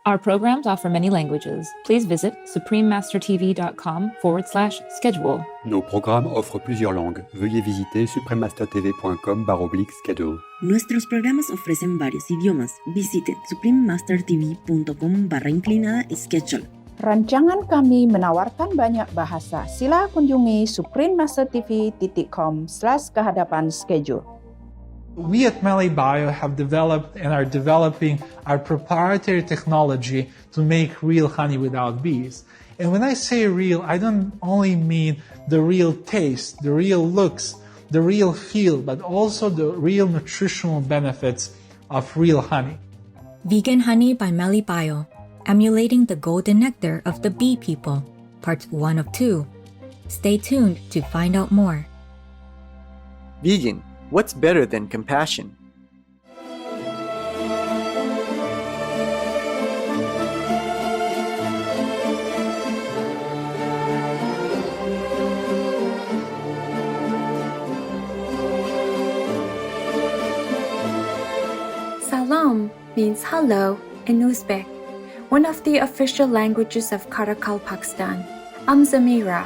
Our programs offer many languages. Please visit suprememastertv.com/schedule. Nos programmes offrent plusieurs langues. Veuillez visiter suprememastertv.com/schedule. Nuestros programas ofrecen varios idiomas. Visite suprememastertv.com/schedule. Rancangan kami menawarkan banyak bahasa. Sila kunjungi suprememastertv.com/kehadapan schedule. We at MeliBio have developed and are developing our proprietary technology to make real honey without bees. And when I say real, I don't only mean the real taste, the real looks, the real feel, but also the real nutritional benefits of real honey. Vegan Honey by MeliBio, emulating the golden nectar of the bee people, parts 1 of 2. Stay tuned to find out more. Vegan, what's better than compassion? Salam means hello in Uzbek, one of the official languages of Karakal, Pakistan. I'm Zamira.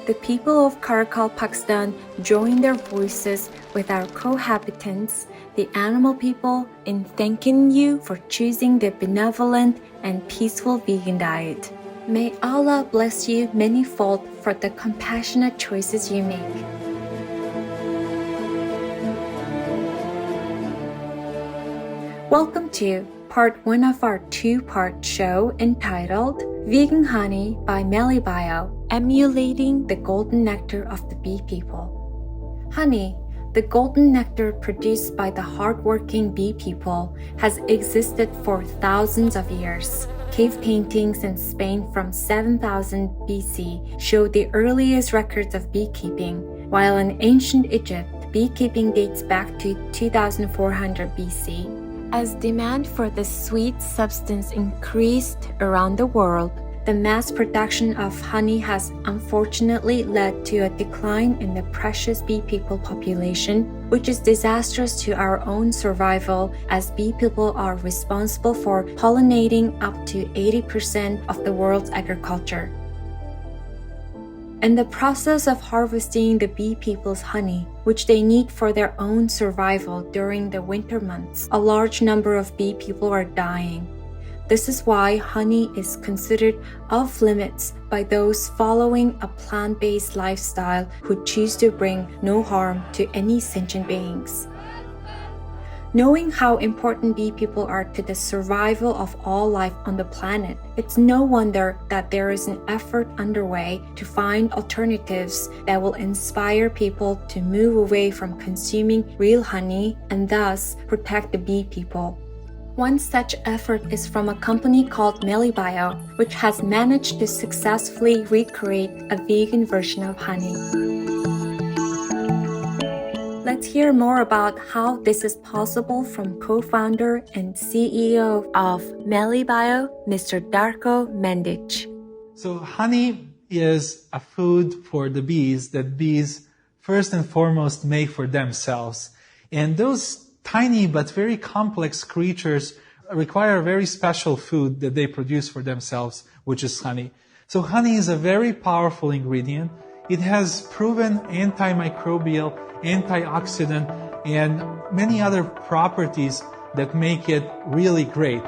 The people of Karakal, Pakistan join their voices with our cohabitants, the animal people, in thanking you for choosing the benevolent and peaceful vegan diet. May Allah bless you manyfold for the compassionate choices you make. Welcome to part 1 of our 2-part show entitled Vegan Honey by MeliBio, emulating the golden nectar of the bee people. Honey, the golden nectar produced by the hardworking bee people, has existed for thousands of years. Cave paintings in Spain from 7000 BC show the earliest records of beekeeping, while in ancient Egypt, beekeeping dates back to 2400 BC. As demand for this sweet substance increased around the world, the mass production of honey has unfortunately led to a decline in the precious bee people population, which is disastrous to our own survival, as bee people are responsible for pollinating up to 80% of the world's agriculture. In the process of harvesting the bee people's honey, which they need for their own survival during the winter months, a large number of bee people are dying. This is why honey is considered off limits by those following a plant-based lifestyle who choose to bring no harm to any sentient beings. Knowing how important bee people are to the survival of all life on the planet, it's no wonder that there is an effort underway to find alternatives that will inspire people to move away from consuming real honey and thus protect the bee people. One such effort is from a company called MeliBio, which has managed to successfully recreate a vegan version of honey. Let's hear more about how this is possible from co-founder and CEO of MeliBio, Mr. Darko Mendic. So honey is a food for the bees that bees first and foremost make for themselves. And those tiny but very complex creatures require a very special food that they produce for themselves, which is honey. So honey is a very powerful ingredient. It has proven antimicrobial, antioxidant, and many other properties that make it really great.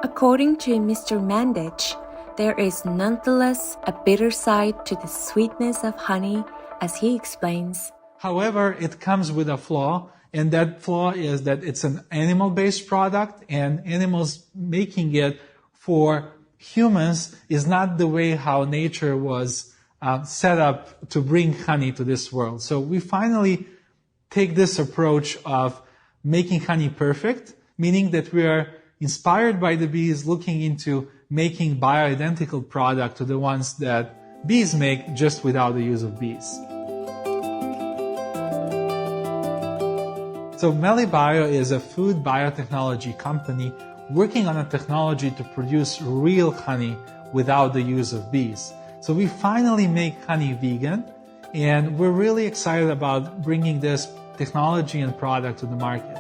According to Mr. Mendic, there is nonetheless a bitter side to the sweetness of honey, as he explains. However, it comes with a flaw, and that flaw is that it's an animal-based product, and animals making it for humans is not the way how nature was set up to bring honey to this world. So we finally take this approach of making honey perfect, meaning that we are inspired by the bees, looking into making bioidentical product to the ones that bees make, just without the use of bees. So MeliBio is a food biotechnology company working on a technology to produce real honey without the use of bees. So we finally make honey vegan, and we're really excited about bringing this technology and product to the market.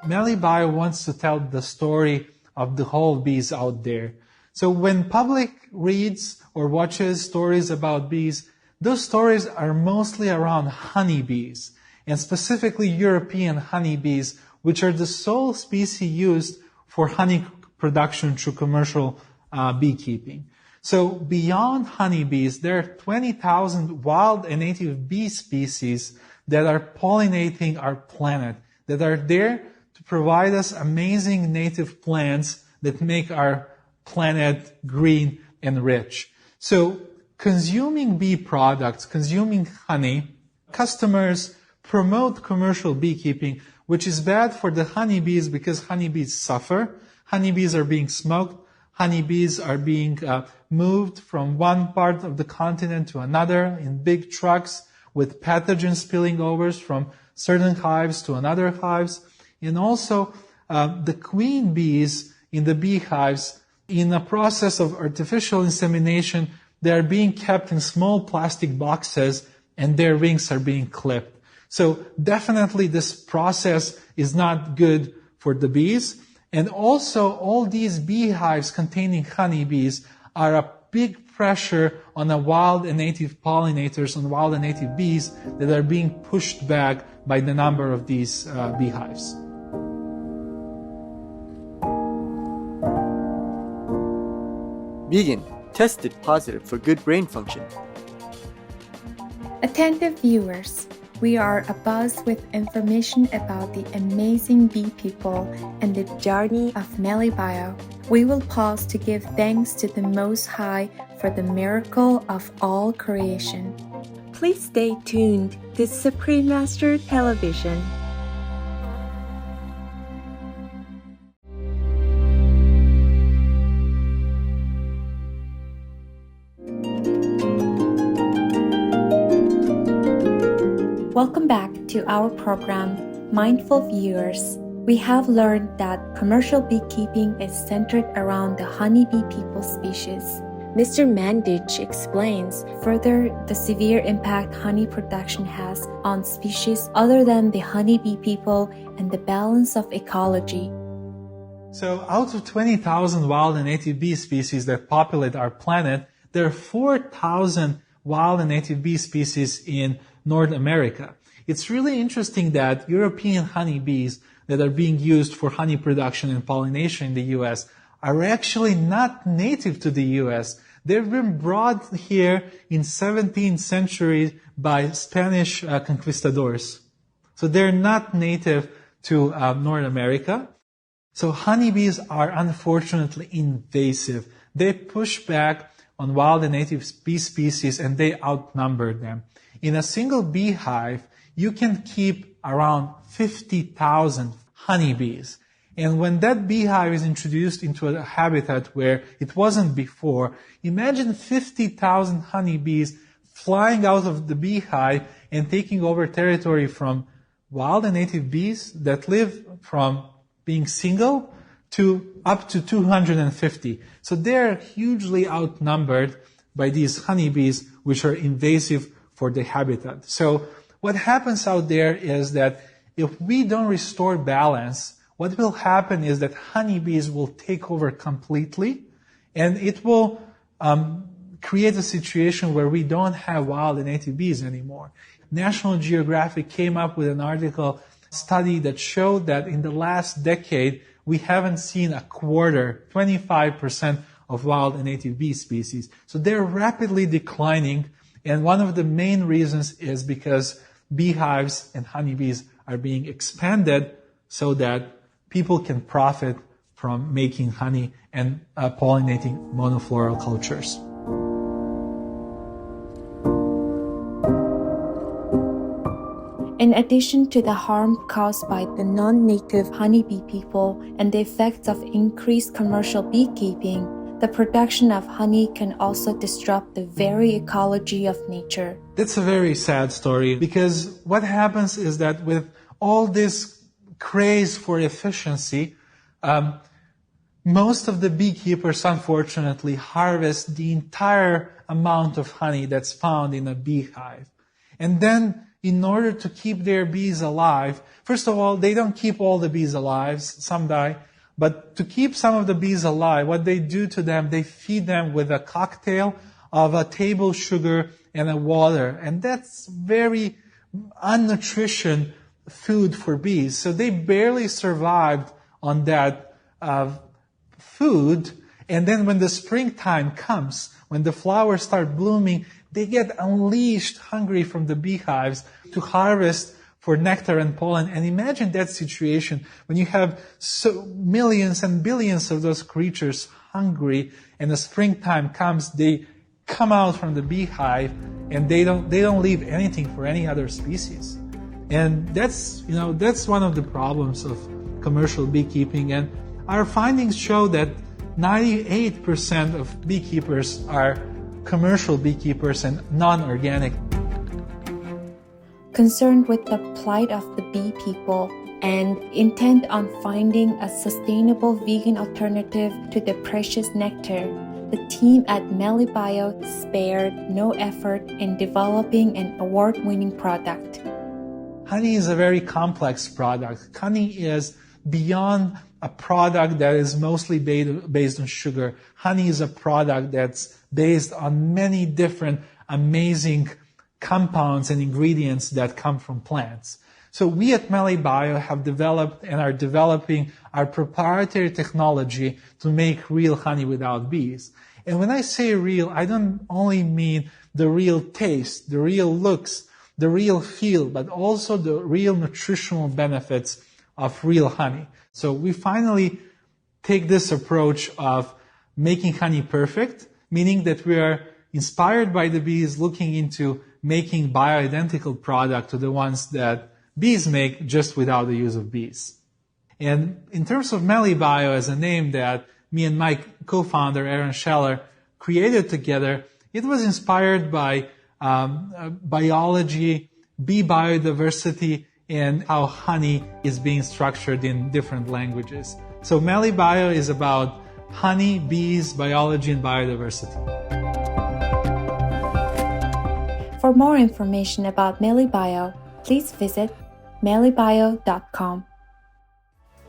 MeliBio wants to tell the story of the whole bees out there. So when public reads or watches stories about bees, those stories are mostly around honeybees, and specifically European honeybees, which are the sole species used for honey production through commercial beekeeping. So beyond honeybees, there are 20,000 wild and native bee species that are pollinating our planet, that are there to provide us amazing native plants that make our planet green and rich. So consuming bee products, consuming honey, customers promote commercial beekeeping, which is bad for the honeybees because honeybees suffer. Honeybees are being smoked. Honeybees are being moved from one part of the continent to another in big trucks with pathogens spilling over from certain hives to another hives. And also the queen bees in the beehives, in a process of artificial insemination, they are being kept in small plastic boxes and their wings are being clipped. So definitely this process is not good for the bees. And also all these beehives containing honeybees are a big pressure on the wild and native pollinators, on wild and native bees that are being pushed back by the number of these beehives. Vegan, tested positive for good brain function. Attentive viewers, we are abuzz with information about the amazing bee people and the journey of MeliBio. We will pause to give thanks to the Most High for the miracle of all creation. Please stay tuned to Supreme Master Television. Welcome back to our program, Mindful Viewers. We have learned that commercial beekeeping is centered around the honeybee people species. Mr. Mandich explains further the severe impact honey production has on species other than the honeybee people and the balance of ecology. So out of 20,000 wild and native bee species that populate our planet, there are 4,000 wild and native bee species in North America. It's really interesting that European honeybees that are being used for honey production and pollination in the US are actually not native to the US. They've been brought here in 17th century by Spanish conquistadors. So they're not native to North America. So honeybees are unfortunately invasive. They push back on wild and native bee species and they outnumber them. In a single beehive, you can keep around 50,000 honeybees. And when that beehive is introduced into a habitat where it wasn't before, imagine 50,000 honeybees flying out of the beehive and taking over territory from wild and native bees that live from being single to up to 250. So they're hugely outnumbered by these honeybees, which are invasive for the habitat. So what happens out there is that if we don't restore balance, what will happen is that honeybees will take over completely, and it will create a situation where we don't have wild and native bees anymore. National Geographic came up with an article study that showed that in the last decade, we haven't seen a quarter, 25% of wild and native bee species. So they're rapidly declining, and one of the main reasons is because beehives and honeybees are being expanded so that people can profit from making honey and pollinating monofloral cultures. In addition to the harm caused by the non-native honeybee people and the effects of increased commercial beekeeping, the production of honey can also disrupt the very ecology of nature. That's a very sad story because what happens is that with all this craze for efficiency, most of the beekeepers unfortunately harvest the entire amount of honey that's found in a beehive. And then in order to keep their bees alive. First of all, they don't keep all the bees alive, some die, but to keep some of the bees alive, what they do to them, they feed them with a cocktail of a table sugar and a water, and that's very unnutrition food for bees. So they barely survived on that food, and then when the springtime comes, when the flowers start blooming, they get unleashed hungry from the beehives to harvest for nectar and pollen. And imagine that situation when you have so millions and billions of those creatures hungry, and the springtime comes, they come out from the beehive and they don't leave anything for any other species. And that's one of the problems of commercial beekeeping. And our findings show that 98% of beekeepers are commercial beekeepers and non-organic. Concerned with the plight of the bee people and intent on finding a sustainable vegan alternative to the precious nectar, the team at MeliBio spared no effort in developing an award-winning product. Honey is a very complex product. Honey is beyond a product that is mostly based on sugar. Honey is a product that's based on many different amazing compounds and ingredients that come from plants. So we at MeliBio have developed and are developing our proprietary technology to make real honey without bees. And when I say real, I don't only mean the real taste, the real looks, the real feel, but also the real nutritional benefits of real honey. So we finally take this approach of making honey perfect, meaning that we are inspired by the bees, looking into making bioidentical product to the ones that bees make just without the use of bees. And in terms of MeliBio as a name that me and my co-founder Aaron Scheller created together, it was inspired by biology, bee biodiversity, and how honey is being structured in different languages. So MeliBio is about honey, bees, biology, and biodiversity. For more information about MeliBio, please visit melibio.com.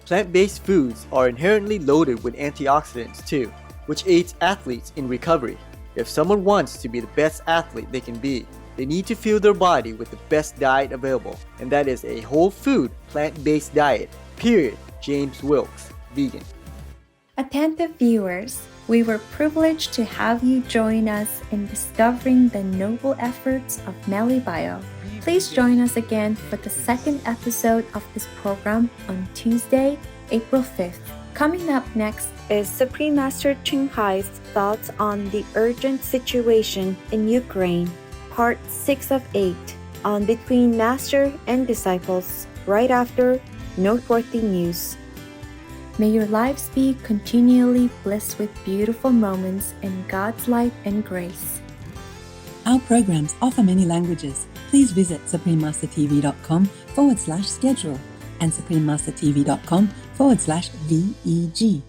Plant-based foods are inherently loaded with antioxidants too, which aids athletes in recovery. If someone wants to be the best athlete they can be, they need to fuel their body with the best diet available, and that is a whole food, plant-based diet. Period. James Wilkes, vegan. Attentive viewers, we were privileged to have you join us in discovering the noble efforts of MeliBio. Please join us again for the second episode of this program on Tuesday, April 5th. Coming up next is Supreme Master Ching Hai's thoughts on the urgent situation in Ukraine, Part 6 of 8, on Between Master and Disciples, right after Noteworthy News. May your lives be continually blessed with beautiful moments in God's light and grace. Our programs offer many languages. Please visit suprememastertv.com/schedule and suprememastertv.com/VEG